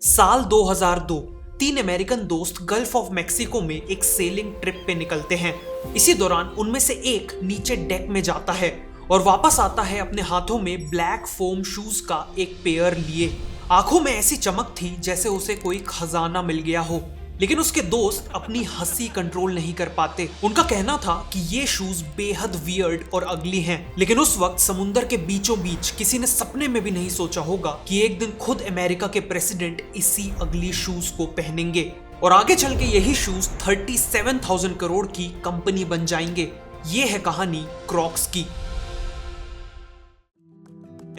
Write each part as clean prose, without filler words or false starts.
साल 2002 तीन अमेरिकन दोस्त गल्फ ऑफ मेक्सिको में एक सेलिंग ट्रिप पे निकलते हैं। इसी दौरान उनमें से एक नीचे डेक में जाता है और वापस आता है अपने हाथों में ब्लैक फोम शूज का एक पेयर लिए। आंखों में ऐसी चमक थी जैसे उसे कोई खजाना मिल गया हो, लेकिन उसके दोस्त अपनी हंसी कंट्रोल नहीं कर पाते। उनका कहना था कि ये शूज बेहद वियर्ड और अगली हैं, लेकिन उस वक्त समुंदर के बीचों बीच किसी ने सपने में भी नहीं सोचा होगा कि एक दिन खुद अमेरिका के प्रेसिडेंट इसी अगली शूज को पहनेंगे और आगे चल के यही शूज 37,000 करोड़ की कंपनी बन जाएंगे। ये है कहानी क्रॉक्स की।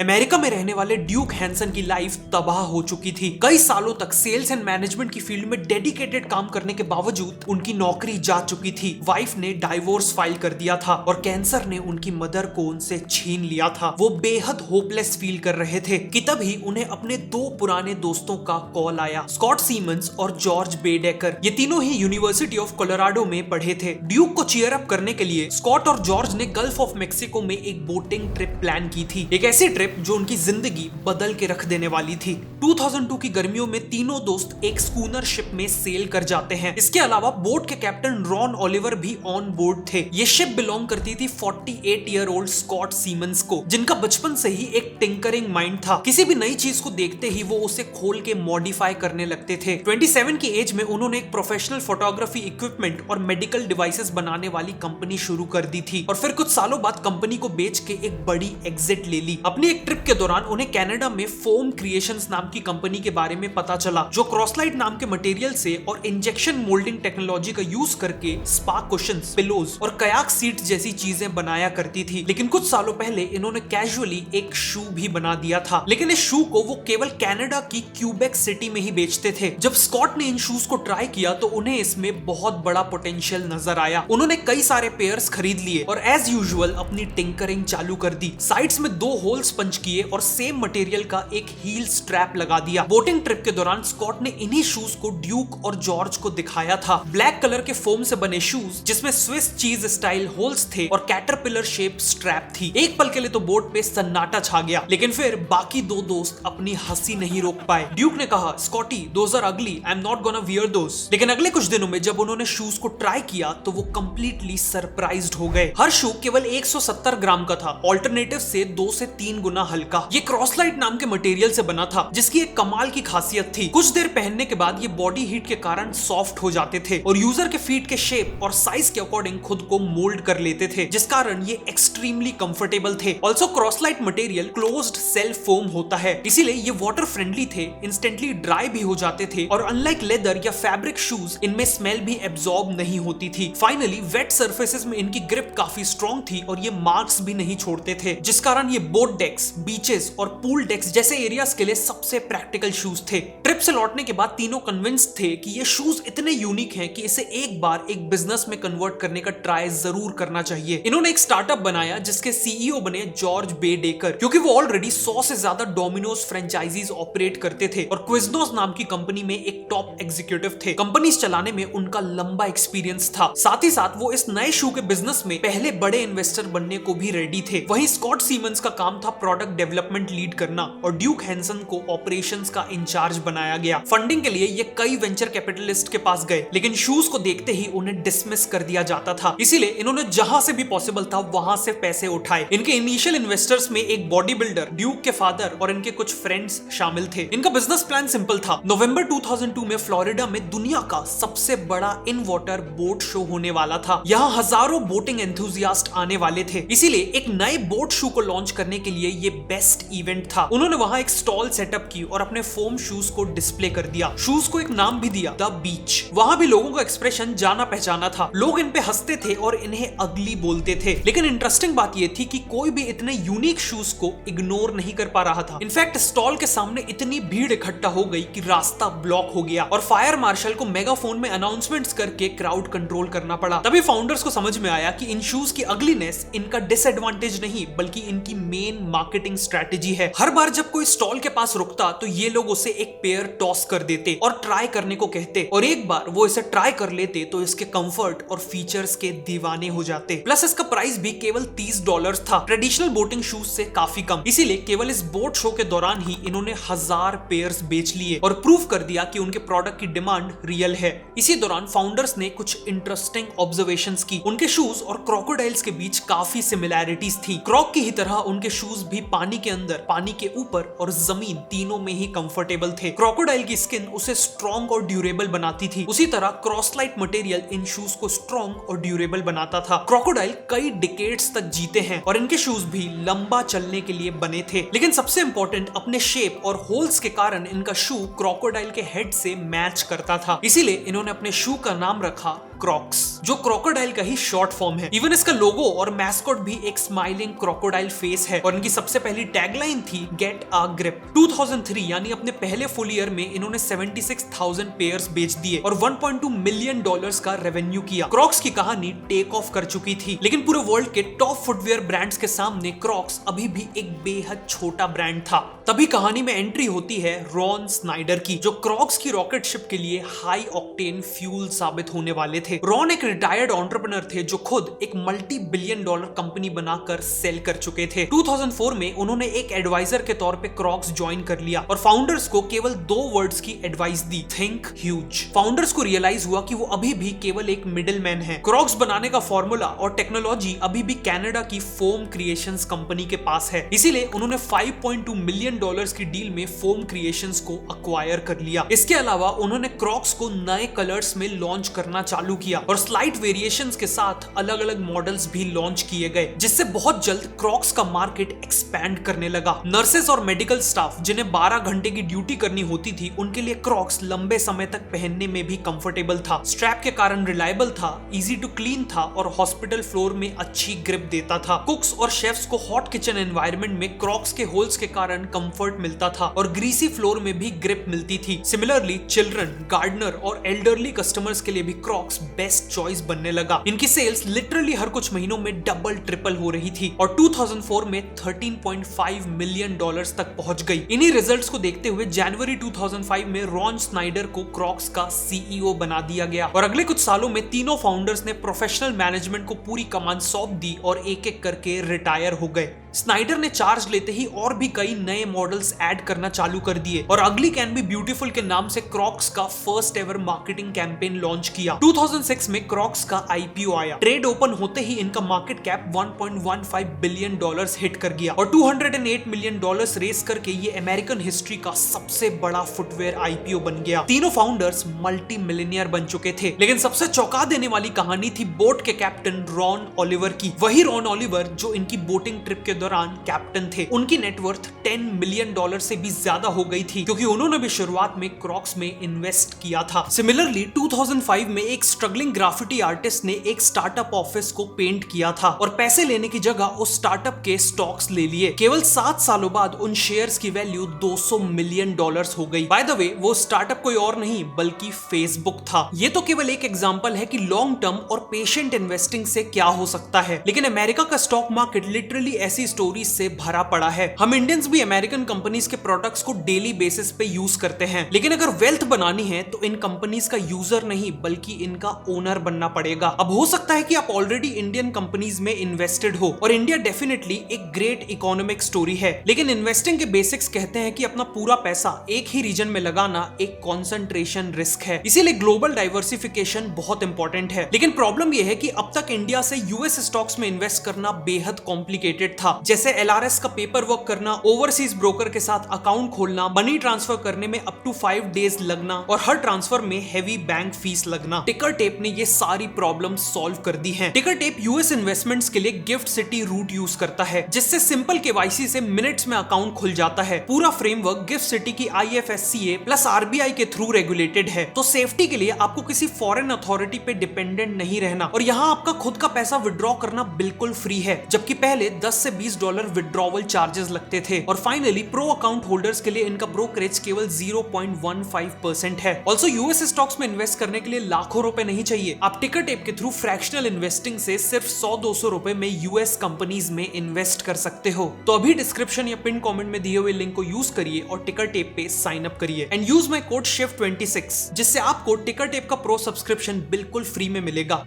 अमेरिका में रहने वाले ड्यूक हैंसन की लाइफ तबाह हो चुकी थी। कई सालों तक सेल्स एंड मैनेजमेंट की फील्ड में डेडिकेटेड काम करने के बावजूद उनकी नौकरी जा चुकी थी। वाइफ ने डाइवोर्स फाइल कर दिया था और कैंसर ने उनकी मदर को उनसे छीन लिया था। वो बेहद होपलेस फील कर रहे थे कि तभी उन्हें अपने दो पुराने दोस्तों का कॉल आया, स्कॉट सीमंस और जॉर्ज बेडेकर। ये तीनों ही यूनिवर्सिटी ऑफ कोलोराडो में पढ़े थे। ड्यूक को चीयर अप करने के लिए स्कॉट और जॉर्ज ने गल्फ ऑफ मेक्सिको में एक बोटिंग ट्रिप प्लान की थी, एक ऐसी ट्रिप जो उनकी जिंदगी बदल के रख देने वाली थी। 2002 की गर्मियों में तीनों दोस्त एक स्कूनर शिप में सेल कर जाते हैं। इसके अलावा बोट के कैप्टन रॉन ओलिवर भी ऑन बोर्ड थे। ये शिप बिलोंग करती थी 48 ईयर ओल्ड स्कॉट सीमंस को, जिनका बचपन से ही एक टिंकरिंग माइंड था। किसी भी नई चीज को देखते ही वो उसे खोल के मॉडिफाई करने लगते थे। 27 की एज में उन्होंने एक प्रोफेशनल फोटोग्राफी इक्विपमेंट और मेडिकल डिवाइसेस बनाने वाली कंपनी शुरू कर दी थी और फिर कुछ सालों बाद कंपनी को बेच के एक बड़ी एग्जिट ले ली। अपनी एक ट्रिप के दौरान उन्हें कनाडा में फोम क्रिएशंस नाम की कंपनी के बारे में पता चला, जो क्रॉसलाइट नाम के मटेरियल से और इंजेक्शन मोल्डिंग टेक्नोलॉजी का यूज करके स्पा कुशन्स, पिलोज और कयाक सीट जैसी चीजें बनाया करती थी। लेकिन कुछ सालों पहले इन्होंने कैजुअली एक शू भी बना दिया था, लेकिन इस शू को वो केवल कनाडा की क्यूबेक सिटी में ही बेचते थे। जब स्कॉट ने इन शूज को ट्राई किया तो उन्हें इसमें बहुत बड़ा पोटेंशियल नजर आया। उन्होंने कई सारे पेयर्स खरीद लिए और एज यूजुअल अपनी टिंकरिंग चालू कर दी। साइड्स में 2 होल्स पंच किए और सेम मटेरियल का एक हील स्ट्रैप लगा दिया। बोटिंग ट्रिप के दौरान स्कॉट ने इन्हीं शूज को ड्यूक और जॉर्ज को दिखाया था। ब्लैक कलर के फोम से बने शूज जिसमें स्विस चीज स्टाइल होल्स थे और कैटरपिलर शेप स्ट्रैप थी। एक पल के लिए तो बोट पे सन्नाटा छा गया, लेकिन फिर बाकी दो दोस्त अपनी हंसी नहीं रोक पाए। ड्यूक ने कहा, Scottie, those are ugly, I am not gonna wear those. लेकिन अगले कुछ दिनों में जब उन्होंने शूज को ट्राई किया तो वो कंप्लीटली सरप्राइज्ड हो गए। हर शू केवल 170 ग्राम का था, ऑल्टरनेटिव से 2 से 3 गुना हल्का। ये क्रॉसलाइट नाम के मटेरियल से बना था, जिसकी एक कमाल की खासियत थी। कुछ देर पहनने के बाद ये बॉडी हीट के कारण सॉफ्ट हो जाते थे और यूजर के फीट के शेप और साइज के अकॉर्डिंग खुद को मोल्ड कर लेते थे, जिस कारण ये एक्सट्रीमली कंफर्टेबल थे। Also Croslite material closed cell foam होता है, इसीलिए ये वाटर फ्रेंडली थे, इंस्टेंटली ड्राई भी हो जाते थे और अनलाइक लेदर या फैब्रिक शूज इनमें स्मेल भी एब्जॉर्ब नहीं होती थी। फाइनली वेट सर्फेसेस में इनकी ग्रिप काफी स्ट्रॉन्ग थी और ये मार्क्स भी नहीं छोड़ते थे, जिस कारण ये बोट डेक्स, बीचेस और पूल डेक्स जैसे एरियाज के लिए सबसे प्रैक्टिकल शूज थे। ट्रिप से लौटने के बाद तीनों कन्विंस्ड थे कि ये शूज इतने यूनिक हैं कि इसे एक बार एक बिजनेस में कन्वर्ट करने का ट्राई जरूर करना चाहिए। इन्होंने एक स्टार्टअप बनाया जिसके सीईओ बने जॉर्ज बेडेकर, क्योंकि वो ऑलरेडी 100 से ज्यादा डोमिनोज फ्रेंचाइजीज ऑपरेट करते थे और क्विज़नोज नाम की कंपनी में एक टॉप एग्जीक्यूटिव थे। कंपनीज चलाने में उनका लंबा एक्सपीरियंस था। साथ ही साथ वो इस नए शू के बिजनेस में पहले बड़े इन्वेस्टर बनने को भी रेडी थे। वहीं स्कॉट सीमंस का काम था प्रोडक्ट डेवलपमेंट लीड करना और ड्यूक हैंसन को ऑपरेशंस का इंचार्ज बनाया गया। फंडिंग के लिए ये कई वेंचर कैपिटलिस्ट के पास गए, लेकिन शूज को देखते ही उन्हें डिसमिस कर दिया जाता था। इसीलिए इन्होंने जहां से भी पॉसिबल था वहां से पैसे उठाए। इनके इनिशियल इन्वेस्टर्स में एक बॉडी बिल्डर, ड्यूक के फादर और इनके कुछ फ्रेंड्स शामिल थे। इनका बिजनेस प्लान सिंपल था। नवंबर 2002 में फ्लोरिडा में दुनिया का सबसे बड़ा इन वाटर बोट शो होने वाला था। यहाँ हजारों बोटिंग एंथुसियास्ट आने वाले थे, इसीलिए एक नए बोट शू को लॉन्च करने के लिए ये बेस्ट इवेंट था। उन्होंने वहां एक स्टॉल सेटअप की और अपने फोम शूज को डिस्प्ले कर दिया। शूज को एक नाम भी दिया, द बीच। वहां भी लोगों का एक्सप्रेशन जाना पहचाना था। लोग इन पे हंसते थे और इन्हें अगली बोलते थे। लेकिन इंटरेस्टिंग बात यह थी कि कोई भी इतने यूनिक शूज को इग्नोर नहीं कर पा रहा था। इनफैक्ट स्टॉल के सामने इतनी भीड़ इकट्ठा हो गई कि रास्ता ब्लॉक हो गया और फायर मार्शल को मेगाफोन में अनाउंसमेंट्स करके क्राउड कंट्रोल करना पड़ा। तभी फाउंडर्स को समझ में आया कि इन शूज की अगलीनेस इनका डिसएडवांटेज नहीं बल्कि इनकी मेन मार्केट मार्केटिंग स्ट्रेटेजी है। हर बार जब कोई स्टॉल के पास रुकता तो ये लोग उसे एक पेयर टॉस कर देते और ट्राई करने को कहते, और एक बार वो इसे ट्राई कर लेते तो इसके कंफर्ट और फीचर्स के दीवाने हो जाते। प्लस इसका प्राइस भी केवल $30 था, ट्रेडिशनल बोटिंग शूज से काफी कम। इसीलिए केवल इस बोट शो के दौरान ही इन्होंने 1000 पेयर्स बेच लिए और प्रूव कर दिया कि उनके प्रोडक्ट की डिमांड रियल है। इसी दौरान फाउंडर्स ने कुछ इंटरेस्टिंग ऑब्जर्वेशंस की। उनके शूज और क्रोकोडाइल्स के बीच काफी सिमिलैरिटीज थी। क्रॉक की ही तरह उनके शूज भी पानी के अंदर, पानी के ऊपर और जमीन तीनों में ही कंफर्टेबल थे। क्रोकोडाइल की स्किन उसे स्ट्रॉन्ग और ड्यूरेबल बनाती थी, उसी तरह क्रॉसलाइट मटेरियल इन शूज को स्ट्रॉन्ग और ड्यूरेबल बनाता था। क्रोकोडाइल कई डिकेड्स तक जीते हैं और इनके शूज भी लंबा चलने के लिए बने थे। लेकिन सबसे इंपॉर्टेंट, अपने शेप और होल्स के कारण इनका शू क्रोकोडाइल के हेड से मैच करता था। इसीलिए इन्होंने अपने शू का नाम रखा क्रॉक्स, जो क्रोकोडाइल का ही शॉर्ट फॉर्म है। इवन इसका लोगो और मैस्कॉट भी एक स्माइलिंग क्रोकोडाइल फेस है और इनकी सबसे पहली टैगलाइन थी गेट अ ग्रिप। 2003 यानी अपने पहले फुल ईयर में इन्होंने 76,000 पेयर्स बेच दिए और $1.2 मिलियन का रेवेन्यू किया। क्रॉक्स की कहानी टेक ऑफ कर चुकी थी, लेकिन पूरे वर्ल्ड के टॉप फुटवेयर ब्रांड्स के सामने क्रॉक्स अभी भी एक बेहद छोटा ब्रांड था। तभी कहानी में एंट्री होती है रॉन स्नाइडर की, जो क्रॉक्स की रॉकेट शिप के लिए हाई ऑक्टेन फ्यूल साबित होने वाले थे। रॉन एक रिटायर्ड एंटरप्रेन्योर थे जो खुद एक $multi-billion कंपनी बनाकर सेल कर चुके थे। 2004 में उन्होंने एक एडवाइजर के तौर पे क्रॉक्स ज्वाइन कर लिया और फाउंडर्स को केवल 2 वर्ड्स की एडवाइस दी, थिंक ह्यूज। फाउंडर्स को रियलाइज हुआ कि वो अभी भी केवल एक मिडिलमैन है। क्रॉक्स बनाने का फॉर्मूला और टेक्नोलॉजी अभी भी कनाडा की फोम क्रिएशंस कंपनी के पास है। इसीलिए उन्होंने $5.2 मिलियन की डील में फोम क्रिएशंस को अक्वायर कर लिया। इसके अलावा उन्होंने क्रॉक्स को नए कलर्स में लॉन्च करना चालू किया और स्लाइट वेरिएशंस के साथ अलग अलग मॉडल्स भी लॉन्च किए गए, जिससे बहुत जल्द क्रॉक्स का मार्केट एक्सपैंड करने लगा। नर्सेस और मेडिकल स्टाफ जिन्हें 12 घंटे की ड्यूटी करनी होती थी, उनके लिए क्रॉक्स लंबे समय तक पहनने में भी कंफर्टेबल था। स्ट्रैप के कारण रिलायबल था, इजी टू क्लीन था और हॉस्पिटल फ्लोर में अच्छी ग्रिप देता था। कुक्स और शेफ्स को हॉट किचन एनवायरनमेंट में क्रॉक्स के होल्स के कारण कंफर्ट मिलता था और ग्रीसी फ्लोर में भी ग्रिप मिलती थी। सिमिलरली चिल्ड्रन, गार्डनर और एल्डरली कस्टमर्स के लिए भी क्रॉक्स बेस्ट चॉइस बनने लगा। इनकी सेल्स लिटरली हर कुछ महीनों में डबल ट्रिपल हो रही थी और 2004 में $13.5 मिलियन तक पहुंच गई। इन्हीं रिजल्ट्स को देखते हुए जनवरी 2005 में रॉन स्नाइडर को क्रॉक्स का सीईओ बना दिया गया और अगले कुछ सालों में तीनों फाउंडर्स ने प्रोफेशनल मैनेजमेंट को पूरी कमान सौंप दी और एक एक करके रिटायर हो गए। स्नाइडर ने चार्ज लेते ही और भी कई नए मॉडल्स ऐड करना चालू कर दिए और अगली कैन बी ब्यूटीफुल के नाम से क्रॉक्स का first ever marketing campaign launch किया। 2006 में क्रॉक्स का आईपीओ आया। ट्रेड ओपन होते ही इनका मार्केट कैप $1.15 बिलियन हिट कर गया और $208 मिलियन रेस करके ये अमेरिकन हिस्ट्री का सबसे बड़ा फुटवेयर आईपीओ बन गया। तीनों फाउंडर्स मल्टी मिलियनियर बन चुके थे, लेकिन सबसे चौंका देने वाली कहानी थी बोट के कैप्टन रॉन ओलिवर की। वही रॉन ओलिवर जो इनकी बोटिंग ट्रिप के दौरान कैप्टन थे। उनकी नेटवर्थ $10 मिलियन से भी ज्यादा हो गई थी, क्योंकि उन्होंने भी शुरुआत में क्रॉक्स में इन्वेस्ट किया था। सिमिलरली 2005 में एक स्ट्रगलिंग ग्राफिटी आर्टिस्ट ने एक स्टार्टअप ऑफिस को पेंट किया था और पैसे लेने की जगह उस स्टार्टअप के स्टॉक्स ले लिए। केवल 7 सालों बाद उन शेयर्स की वैल्यू $200 मिलियन हो गई। बाय द वे वो स्टार्टअप कोई और नहीं बल्कि फेसबुक था। ये तो केवल एक एग्जांपल है कि लॉन्ग टर्म और पेशेंट इन्वेस्टिंग से क्या हो सकता है, लेकिन अमेरिका का स्टॉक मार्केट लिटरली ऐसी स्टोरीज से भरा पड़ा है। हम इंडियंस भी अमेरिकन कंपनीज के प्रोडक्ट्स को डेली बेसिस पे यूज करते हैं, लेकिन अगर वेल्थ बनानी है तो इन कंपनीज का यूजर नहीं बल्कि इनका ओनर बनना पड़ेगा। अब हो सकता है कि आप ऑलरेडी इंडियन कंपनीज में इन्वेस्टेड हो और इंडिया डेफिनेटली एक ग्रेट इकोनॉमिक स्टोरी है, लेकिन इन्वेस्टिंग के बेसिक्स कहते हैं कि अपना पूरा पैसा एक ही रीजन में लगाना एक कॉन्सेंट्रेशन रिस्क है। इसीलिए ग्लोबल डाइवर्सिफिकेशन बहुत इंपॉर्टेंट है। लेकिन प्रॉब्लम यह है कि अब तक इंडिया से यूएस स्टॉक्स में इन्वेस्ट करना बेहद कॉम्प्लिकेटेड था, जैसे LRS का पेपर वर्क करना, ओवरसीज ब्रोकर के साथ अकाउंट खोलना, मनी ट्रांसफर करने में अप टू 5 डेज लगना और हर ट्रांसफर में हेवी बैंक फीस लगना। टिकर टेप ने ये सारी प्रॉब्लम सॉल्व कर दी हैं। टिकर टेप यूएस इन्वेस्टमेंट्स के लिए गिफ्ट सिटी रूट यूज करता है, जिससे सिंपल केवाईसी से मिनट्स में अकाउंट खुल जाता है। पूरा फ्रेमवर्क गिफ्ट सिटी की IFSCA प्लस RBI के थ्रू रेगुलेटेड है, तो सेफ्टी के लिए आपको किसी फॉरेन अथॉरिटी पे डिपेंडेंट नहीं रहना और यहाँ आपका खुद का पैसा विड्रॉ करना बिल्कुल फ्री है, जबकि पहले 10 से $20 विड्रॉवल चार्जेस लगते थे। और फाइनली प्रो अकाउंट होल्डर्स के लिए इनका ब्रोकरेज केवल 0.15% है। ऑल्सो यूएस स्टॉक्स में इन्वेस्ट करने के लिए लाखों रुपए नहीं चाहिए। आप टिकर टेप के थ्रू फ्रैक्शनल इन्वेस्टिंग से सिर्फ 100-200 रुपए में यूएस कंपनीज में इन्वेस्ट कर सकते हो। तो अभी डिस्क्रिप्शन या पिन कमेंट में दिए हुए लिंक को यूज करिए और टिकर टेप पे साइन अप करिए and use my code SHIFT26, जिससे आपको टिकर टेप का प्रो सब्सक्रिप्शन बिल्कुल फ्री में मिलेगा।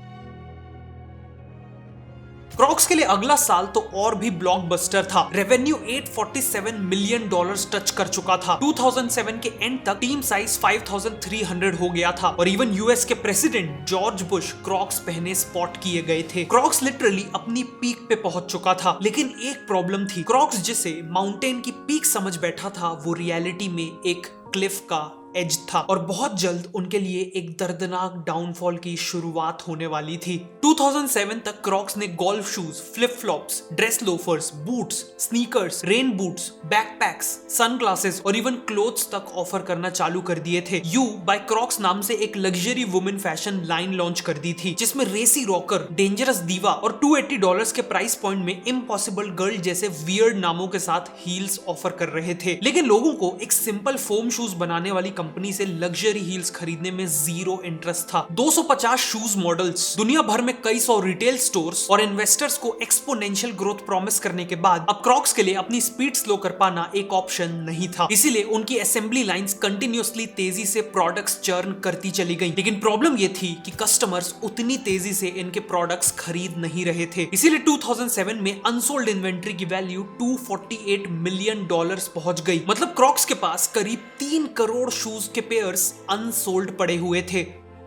क्रॉक्स के लिए अगला साल तो और भी ब्लॉकबस्टर था। रेवेन्यू $847 मिलियन टच कर चुका था। 2007 के एंड तक टीम साइज 5300 हो गया था और इवन यूएस के प्रेसिडेंट जॉर्ज बुश क्रॉक्स पहने स्पॉट किए गए थे। क्रॉक्स लिटरली अपनी पीक पे पहुंच चुका था, लेकिन एक प्रॉब्लम थी। क्रॉक्स जिसे माउंटेन की पीक समझ बैठा था, वो रियलिटी में एक क्लिफ का एज था और बहुत जल्द उनके लिए एक दर्दनाक डाउनफॉल की शुरुआत होने वाली थी। 2007 तक क्रॉक्स ने golf shoes, flip flops, dress loafers, boots, sneakers, rain boots, backpacks, sunglasses और इवन क्लोथ्स तक ऑफर करना चालू कर दिए थे। यू बाय क्रॉक्स नाम से एक luxury women fashion line launch कर दी थी, जिसमें रेसी रॉकर, डेंजरस दीवा और $280 के प्राइस पॉइंट में इम्पॉसिबल गर्ल जैसे वियर्ड नामों के साथ हील्स ऑफर कर रहे थे। लेकिन लोगों को एक सिंपल फोम शूज बनाने वाली कंपनी से लग्जरी हील्स खरीदने में जीरो इंटरेस्ट था। 250 शूज मॉडल्स, दुनिया भर में कई सौ रिटेल स्टोर्स और इन्वेस्टर्स को एक्सपोनेंशियल ग्रोथ प्रॉमिस करने के बाद अब क्रॉक्स के लिए अपनी स्पीड स्लो कर पाना एक ऑप्शन नहीं था। इसीलिए उनकी असेंबली लाइंस कंटिन्यूअसली तेजी से प्रोडक्ट्स चर्न करती चली गई। लेकिन प्रॉब्लम ये थी कि कस्टमर्स उतनी तेजी से इनके प्रोडक्ट्स खरीद नहीं रहे थे। इसीलिए 2007 में अनसोल्ड इन्वेंट्री की वैल्यू $248 मिलियन पहुंच गई। मतलब क्रॉक्स के पास करीब 3 करोड़ शूज के पेयर्स अनसोल्ड पड़े हुए थे।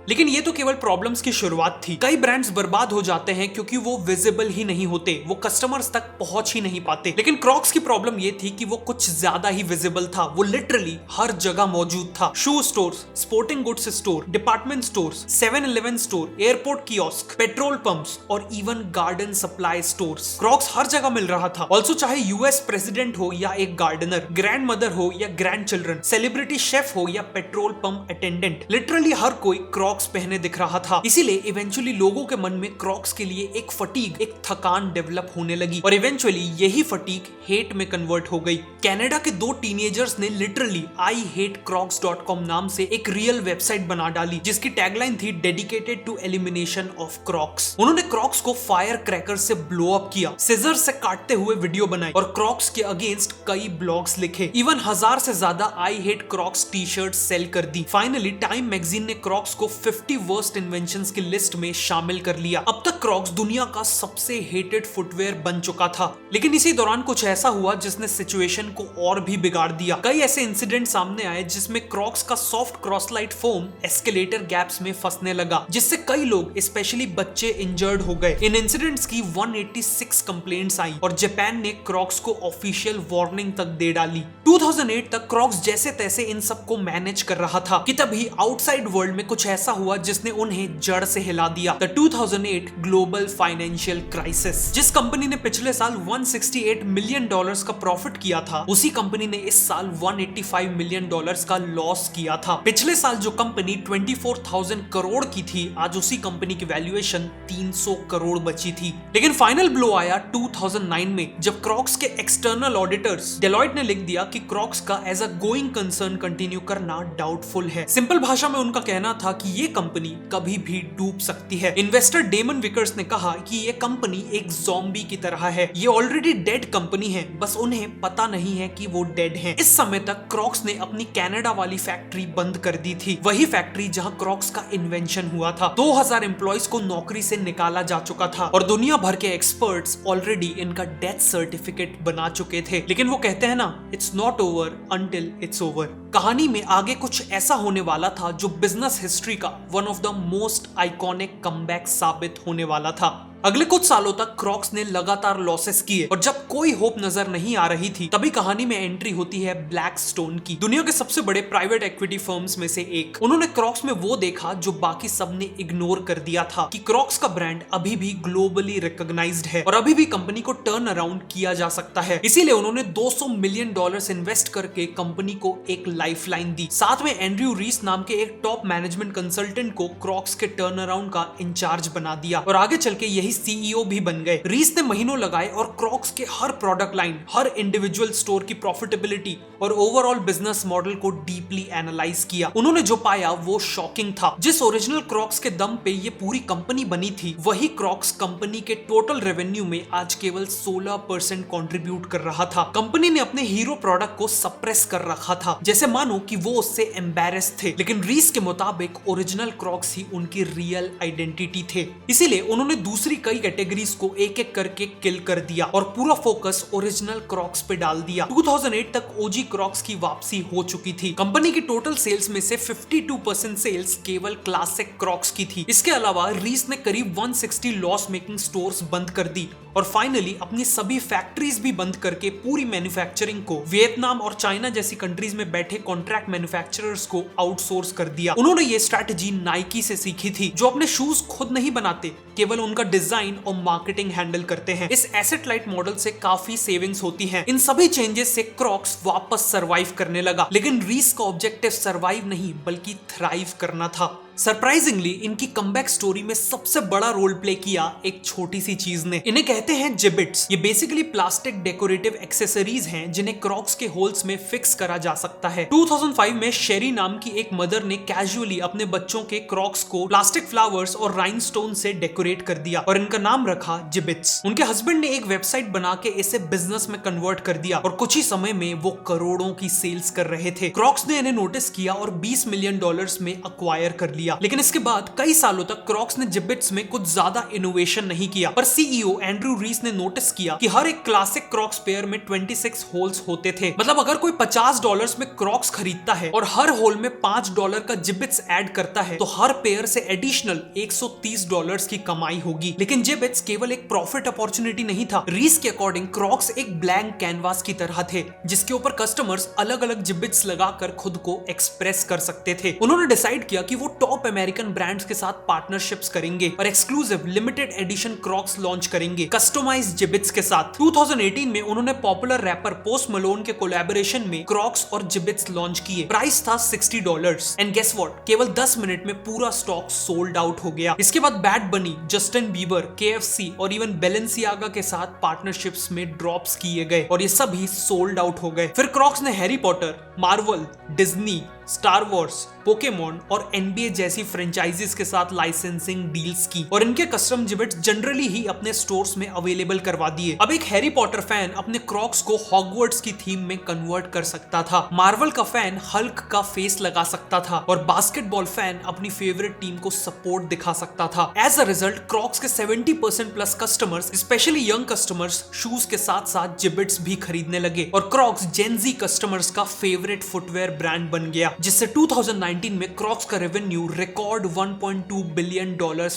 लेकिन ये तो केवल प्रॉब्लम्स की शुरुआत थी। कई ब्रांड्स बर्बाद हो जाते हैं क्योंकि वो विजिबल ही नहीं होते, वो कस्टमर्स तक पहुंच ही नहीं पाते। लेकिन क्रॉक्स की प्रॉब्लम ये थी कि वो कुछ ज्यादा ही विजिबल था। वो लिटरली हर जगह मौजूद था। Shoe stores, sporting goods store, department stores, 7-Eleven store, airport kiosk, petrol pumps और even garden supply stores. Crocs हर जगह मिल रहा था। ऑल्सो चाहे यूएस प्रेसिडेंट हो या एक गार्डनर, ग्रैंड मदर हो या ग्रैंड चिल्ड्रन, सेलिब्रिटी शेफ हो या पेट्रोल पंप अटेंडेंट, लिटरली हर कोई क्रॉक्स पहने दिख रहा था। इसीलिए इवेंचुअली लोगों के मन में क्रॉक्स के लिए एक फटीग, एक थकान डेवलप होने लगी और इवेंचुअली यही फटीग हेट में कन्वर्ट हो गई। कनाडा के 2 टीनेजर्स ने लिटरली IHateCrocs.com नाम से एक रियल वेबसाइट बना डाली, जिसकी टैगलाइन थी dedicated to elimination of Crocs. उन्होंने क्रॉक्स को फायर क्रैकर से ब्लो अप किया, सिजर से काटते हुए वीडियो बनाई और क्रॉक्स के अगेंस्ट कई ब्लॉग्स लिखे। इवन 1000 से ज्यादा I hate Crocs T shirt sale कर दी। फाइनली टाइम मैगजीन ने क्रॉक्स को 50 वर्स्ट इन्वेंशंस की लिस्ट में शामिल कर लिया। अब तक क्रॉक्स दुनिया का सबसे हेटेड फुटवेयर बन चुका था। लेकिन इसी दौरान कुछ ऐसा हुआ जिसने सिचुएशन को और भी बिगाड़ दिया। कई ऐसे इंसिडेंट सामने आए जिसमें क्रॉक्स का सॉफ्ट क्रॉसलाइट फोम एस्केलेटर गैप्स में फंसने लगा, जिससे कई लोग स्पेशली बच्चे इंजर्ड हो गए। इन इंसिडेंट्स की 186 कंप्लेंट्स आई और जापान ने क्रॉक्स को ऑफिशियल वार्निंग तक दे डाली। 2008 तक क्रॉक्स जैसे तैसे इन सबको मैनेज कर रहा था कि तभी आउटसाइड वर्ल्ड में कुछ ऐसा हुआ जिसने उन्हें जड़ से हिला दिया। The 2008 global financial crisis. जिस कंपनी ने पिछले साल $168 मिलियन का प्रॉफिट किया था, उसी कंपनी ने इस साल $185 मिलियन का लॉस किया था। पिछले साल जो कंपनी 24,000 करोड़ की थी, आज उसी कंपनी की वैल्यूएशन 300 करोड़ बची थी। लेकिन फाइनल ब्लो आया 2009 में, जब क्रॉक्स के एक्सटर्नल ऑडिटर्स डेलॉयट ने लिख दिया कि क्रॉक्स का as a going concern continue करना डाउटफुल है। सिंपल भाषा में उनका कहना था कि ये कंपनी कभी भी डूब सकती है। इन्वेस्टर डेमन विकर्स ने कहा कि ये कंपनी एक ज़ॉम्बी की तरह है, ये ऑलरेडी डेड कंपनी है, बस उन्हें पता नहीं है कि वो डेड है। इस समय तक क्रॉक्स ने अपनी कनाडा वाली फैक्ट्री बंद कर दी थी, वही फैक्ट्री जहां क्रॉक्स का इन्वेंशन हुआ था। 2000 एम्प्लॉइज को नौकरी से निकाला जा चुका था और दुनिया भर के एक्सपर्ट्स ऑलरेडी इनका डेथ सर्टिफिकेट बना चुके थे। लेकिन वो कहते हैं ना, it's not over until it's over. कहानी में आगे कुछ ऐसा होने वाला था जो बिजनेस हिस्ट्री का one of the most iconic comeback साबित होने वाला था। अगले कुछ सालों तक क्रॉक्स ने लगातार लॉसेस किए और जब कोई होप नजर नहीं आ रही थी, तभी कहानी में एंट्री होती है ब्लैकस्टोन की, दुनिया के सबसे बड़े प्राइवेट इक्विटी फर्म्स में से एक। उन्होंने क्रॉक्स में वो देखा जो बाकी सबने इग्नोर कर दिया था, कि क्रॉक्स का ब्रांड अभी भी ग्लोबली रिकॉग्नाइज्ड है और अभी भी कंपनी को टर्न अराउंड किया जा सकता है। इसीलिए उन्होंने $200 मिलियन इन्वेस्ट करके कंपनी को एक लाइफलाइन दी। साथ में एंड्रयू रीस नाम के एक टॉप मैनेजमेंट कंसल्टेंट को क्रॉक्स के टर्न अराउंड का इंचार्ज बना दिया और आगे चल के यही ही सीईओ भी बन गए। रीस ने महीनों लगाए और क्रॉक्स के हर प्रोडक्ट लाइन, हर इंडिविजुअल स्टोर की प्रॉफिटेबिलिटी और ओवरऑल बिजनेस मॉडल को डीपली एनालाइज किया। उन्होंने जो पाया वो शॉकिंग था। जिस ओरिजिनल क्रॉक्स के दम पे ये पूरी कंपनी बनी थी, वही क्रॉक्स कंपनी के टोटल रेवेन्यू में आज केवल 16% कंट्रीब्यूट कर रहा था। कंपनी ने अपने हीरो प्रोडक्ट को सप्रेस कर रखा था, जैसे मानो कि वो उससे एम्बैरेस थे। लेकिन रीस के मुताबिक ओरिजिनल क्रॉक्स ही उनकी रियल आइडेंटिटी थे। इसीलिए उन्होंने दूसरी कई कैटेगरीज को एक एक करके किल कर दिया और पूरा फोकस ओरिजिनल क्रॉक्स पे डाल दिया। 2008 तक ओजी क्रॉक्स की वापसी हो चुकी थी। कंपनी की टोटल सेल्स में से 52% सेल्स केवल क्लासिक क्रॉक्स की थी। इसके अलावा रीस ने करीब 160 लॉस मेकिंग स्टोर्स बंद कर दी और फाइनली अपनी सभी फैक्ट्रीज भी बंद करके पूरी मैन्युफैक्चरिंग को वियतनाम और चाइना जैसी कंट्रीज में बैठे कॉन्ट्रैक्ट मैन्युफैक्चरर्स को आउटसोर्स कर दिया। उन्होंने ये स्ट्रैटेजी नाइकी से सीखी थी, जो अपने शूज खुद नहीं बनाते, केवल उनका डिजाइन और मार्केटिंग हैंडल करते हैं। इस एसेट लाइट मॉडल से काफी सेविंग्स होती हैं। इन सभी चेंजेस से क्रॉक्स वापस सरवाइव करने लगा। लेकिन रीस का ऑब्जेक्टिव सरवाइव नहीं बल्कि थ्राइव करना था। सरप्राइजिंगली इनकी कमबैक स्टोरी में सबसे बड़ा रोल प्ले किया एक छोटी सी चीज ने। इन्हें कहते हैं जिबिट्स। ये बेसिकली प्लास्टिक डेकोरेटिव एक्सेसरीज हैं जिन्हें क्रॉक्स के होल्स में फिक्स करा जा सकता है। 2005 में शेरी नाम की एक मदर ने कैजुअली अपने बच्चों के क्रॉक्स को प्लास्टिक फ्लावर्स और राइनस्टोन से डेकोरेट कर दिया और इनका नाम रखा जिबिट्स। उनके हस्बैंड ने एक वेबसाइट बना के इसे बिजनेस में कन्वर्ट कर दिया और कुछ ही समय में वो करोड़ों की सेल्स कर रहे थे। क्रॉक्स ने इन्हें नोटिस किया और $20 मिलियन में अक्वायर कर लिया। लेकिन इसके बाद कई सालों तक क्रॉक्स ने जिबिट्स में कुछ ज्यादा इनोवेशन नहीं किया। पर सीईओ एंड्रू रीस ने नोटिस किया कि हर एक क्लासिक क्रॉक्स पेयर में 26 होल्स होते थे। मतलब अगर कोई $50 में क्रॉक्स खरीदता है और हर होल में $5 का जिबिट्स ऐड करता है, तो हर पेयर से एडिशनल $130 की कमाई होगी। लेकिन जिबिट्स केवल एक प्रॉफिट अपॉर्चुनिटी नहीं था। रीस के अकॉर्डिंग क्रॉक्स एक ब्लैंक कैनवास की तरह थे, जिसके ऊपर कस्टमर्स अलग अलग जिबिट्स लगाकर खुद को एक्सप्रेस कर सकते थे। उन्होंने डिसाइड किया कि वो टॉप अमेरिकन ब्रांड्स के साथ पार्टनरशिप्स करेंगे और exclusive limited edition Crocs launch करेंगे कस्टमाइज्ड जिबिट्स के साथ। 2018 में उन्होंने पॉपुलर रैपर पोस्ट मलोन के कोलैबोरेशन में क्रॉक्स और जिबिट्स लॉन्च किए। प्राइस था $60 एंड गेस व्हाट, केवल 10 मिनट में पूरा स्टॉक सोल्ड आउट हो गया। इसके बाद बैड बनी, जस्टिन बीबर, KFC और इवन बेलेंसियागा के साथ पार्टनरशिप्स में ड्रॉप्स किए गए और ये सभी सोल्ड आउट हो गए। फिर क्रॉक्स ने Harry Potter, Marvel, Disney, star Wars, Pokemon और NBA जैसी फ्रेंचाइजीज के साथ लाइसेंसिंग डील्स की और इनके कस्टम जिबिट्स जनरली ही अपने स्टोर्स में अवेलेबल करवा दिए। अब एक हैरी पॉटर फैन अपने क्रॉक्स को हॉगवर्ट्स की थीम में कन्वर्ट कर सकता था, मार्वल का फैन हल्क का फेस लगा सकता था और बास्केटबॉल फैन अपनी फेवरेट टीम को सपोर्ट दिखा सकता था। एज अ रिजल्ट क्रॉक्स के 70% plus customers, specially young customers, shoes के साथ साथ जिबिट्स भी खरीदने लगे और क्रॉक्स जेनजी कस्टमर्स का फेवरेट फुटवेयर ब्रांड बन गया, जिससे 2019 में क्रॉक्स का रेवेन्यू रिकॉर्ड $1.2 बिलियन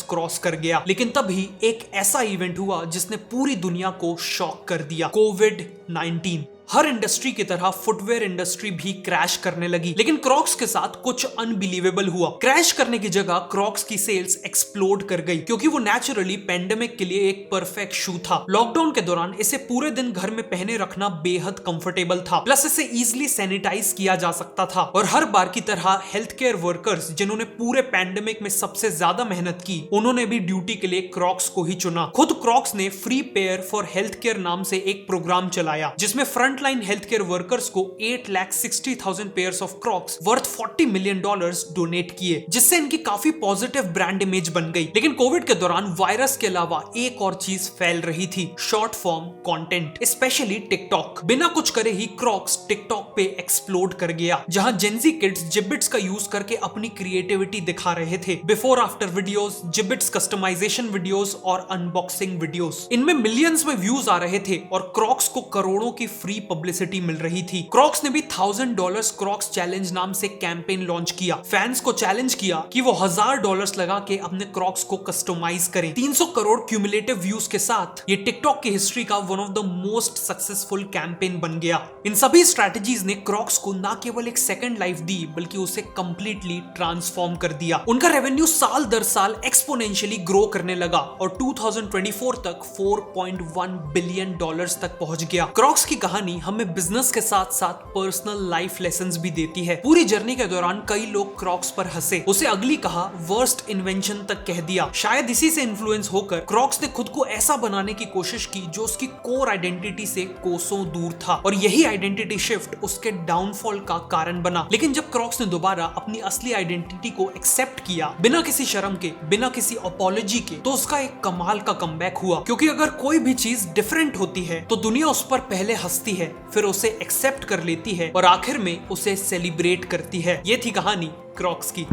क्रॉस कर गया। लेकिन तभी एक ऐसा इवेंट हुआ जिसने पूरी दुनिया को शॉक कर दिया, कोविड-19। हर इंडस्ट्री की तरह फुटवेयर इंडस्ट्री भी क्रैश करने लगी, लेकिन क्रॉक्स के साथ कुछ अनबिलीवेबल हुआ। क्रैश करने की जगह क्रॉक्स की सेल्स एक्सप्लोड कर गई, क्योंकि वो नेचुरली पेंडेमिक के लिए एक परफेक्ट शू था। लॉकडाउन के दौरान इसे पूरे दिन घर में पहने रखना बेहद कंफर्टेबल था, प्लस इसे इजिली सैनिटाइज किया जा सकता था और हर बार की तरह हेल्थ केयर वर्कर्स, जिन्होंने पूरे पेंडेमिक में सबसे ज्यादा मेहनत की, उन्होंने भी ड्यूटी के लिए क्रॉक्स को ही चुना। खुद क्रॉक्स ने free pair for health care नाम से एक प्रोग्राम चलाया, जिसमें front line health care workers को 8,60,000 pairs of Crocs worth $40 million donate किए, जिससे इनकी काफी पॉजिटिव ब्रांड इमेज बन गई। लेकिन कोविड के दौरान वायरस के अलावा एक और चीज फैल रही थी, short form content, specially TikTok. बिना कुछ करे ही क्रॉक्स टिकटॉक पे एक्सप्लोड कर गया, जहां जेनजी किड्स जिबिट्स का यूज करके अपनी क्रिएटिविटी दिखा रहे थे। Before after videos, Jibbitz customization videos और अनबॉक्सिंग वीडियोस, इनमें मिलियंस में व्यूज आ रहे थे और क्रॉक्स को करोड़ों की फ्री पब्लिसिटी मिल रही थी। क्रॉक्स ने भी $1000 क्रॉक्स चैलेंज नाम से कैंपेन लॉन्च किया। फैंस को चैलेंज किया कि वो $1000 लगा के अपने क्रॉक्स को कस्टमाइज करें। 300 करोड़ क्यूमुलेटिव व्यूज के साथ ये टिकटॉक की हिस्ट्री का one of the most successful campaign बन गया। इन सभी स्ट्रेटजीज ने क्रॉक्स को न केवल एक सेकंड लाइफ दी, बल्कि उसे कंप्लीटली ट्रांसफॉर्म कर दिया। उनका रेवेन्यू साल दर साल एक्सपोनेंशियली ग्रो करने लगा और 2024 तक $4.1 बिलियन तक पहुंच गया। क्रॉक्स की कहानी कहानी हमें बिजनेस के साथ साथ पर्सनल लाइफ लेसन्स भी देती है। पूरी जर्नी के दौरान कई लोग क्रॉक्स पर हंसे, उसे अगली कहा, वर्स्ट इन्वेंशन तक कह दिया। शायद इसी से इन्फ्लुएंस होकर क्रॉक्स ने खुद को ऐसा बनाने की कोशिश की जो उसकी कोर आइडेंटिटी से कोसों दूर था, और यही आइडेंटिटी शिफ्ट उसके डाउनफॉल का कारण बना। लेकिन जब क्रॉक्स ने दोबारा अपनी असली आइडेंटिटी को एक्सेप्ट किया, बिना किसी शर्म के, बिना किसी अपॉलॉजी के, तो उसका एक कमाल का कमबैक हुआ। क्योंकि अगर कोई भी चीज डिफरेंट होती है तो दुनिया उस पर पहले हंसती है, फिर उसे एक्सेप्ट कर लेती है और आखिर में उसे सेलिब्रेट करती है। ये थी कहानी क्रॉक्स की।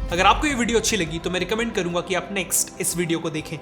अगर आपको ये वीडियो अच्छी लगी तो मैं रिकमेंड करूंगा कि आप नेक्स्ट इस वीडियो को देखें।